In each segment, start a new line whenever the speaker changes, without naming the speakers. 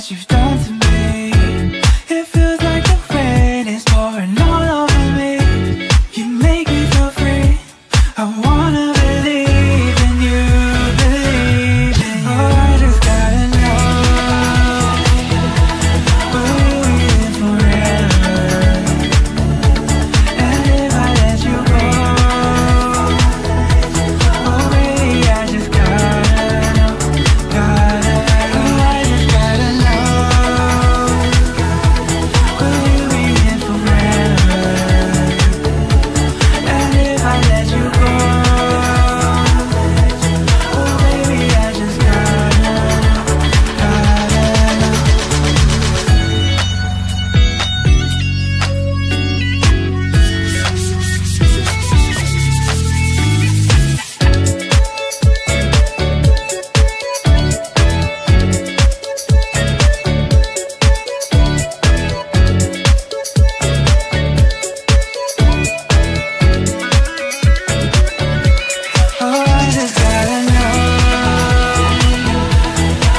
what you've done to me. It feels like the rain is pouring all over me. You make me feel free. I wanna believe in you, believe in you. Oh, I just gotta know, will you be here forever? And if I let you go, oh baby, I just gotta know, gotta know. Oh, I just gotta know, will you be here forever? And if I let you go, oh baby, I just gotta know, gotta know. Oh, I just gotta know,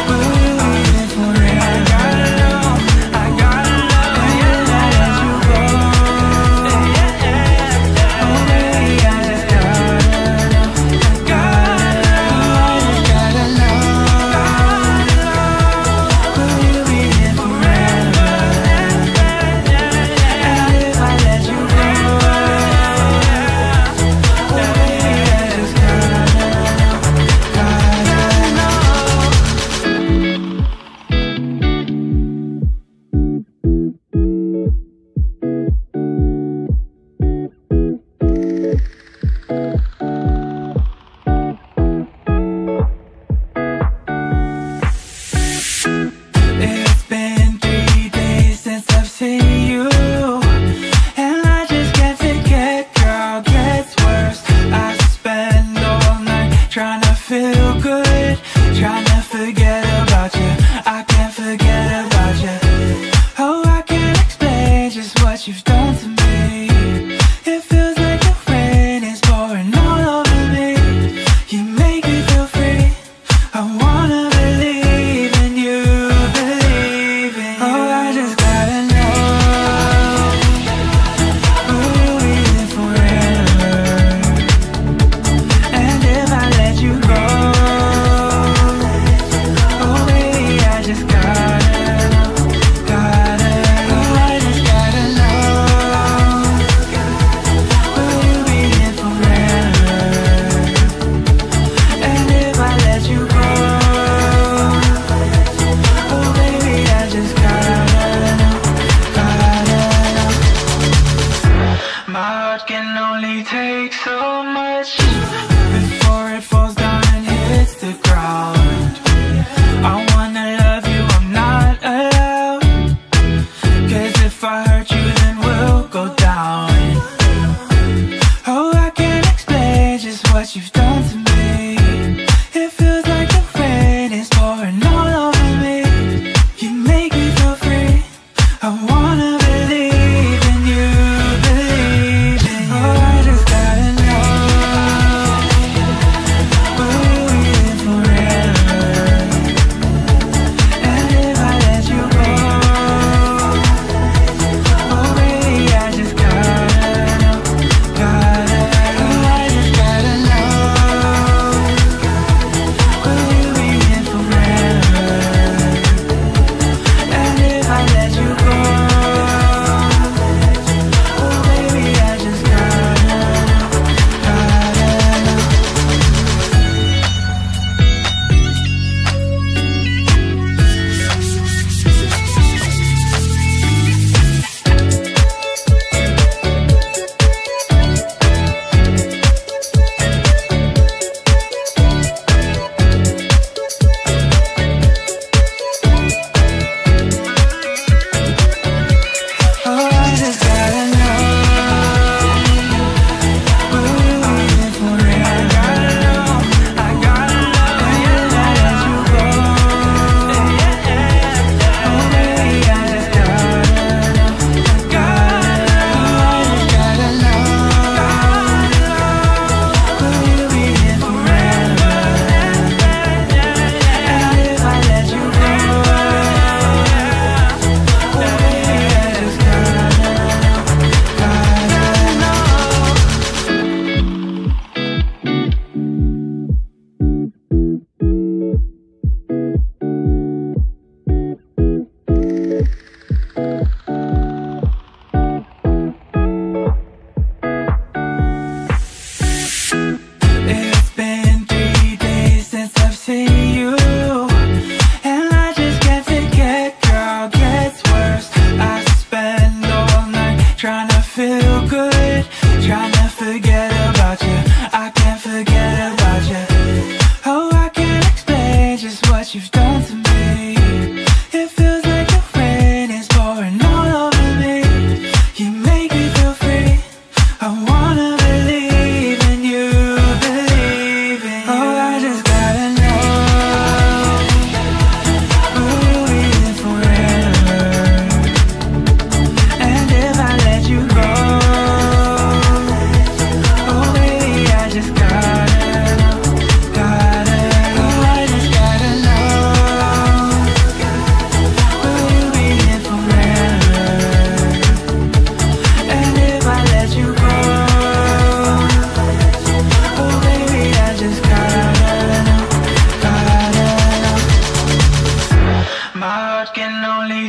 will you be here forever? I gotta know, I gotta know. And if I let you go, oh baby, I just gotta know, gotta know. I just gotta know, will you be here forever? And if I let you go, oh baby, I just gotta know, gotta know. It's been 3 days since I've seen you, and I just can't forget, girl, gets worse. I spend all night trying to feel good, trying to forget about you. I can't forget about you. Oh, I can't explain just what you've done to me. It feels like the rain is pouring all over me. You make me feel free. I wanna believe in you, believe in you. Oh, I just gotta know, will you be here forever? And if I let you go, oh baby, I just gotta know, gotta know. Oh, I just gotta know,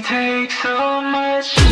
take so much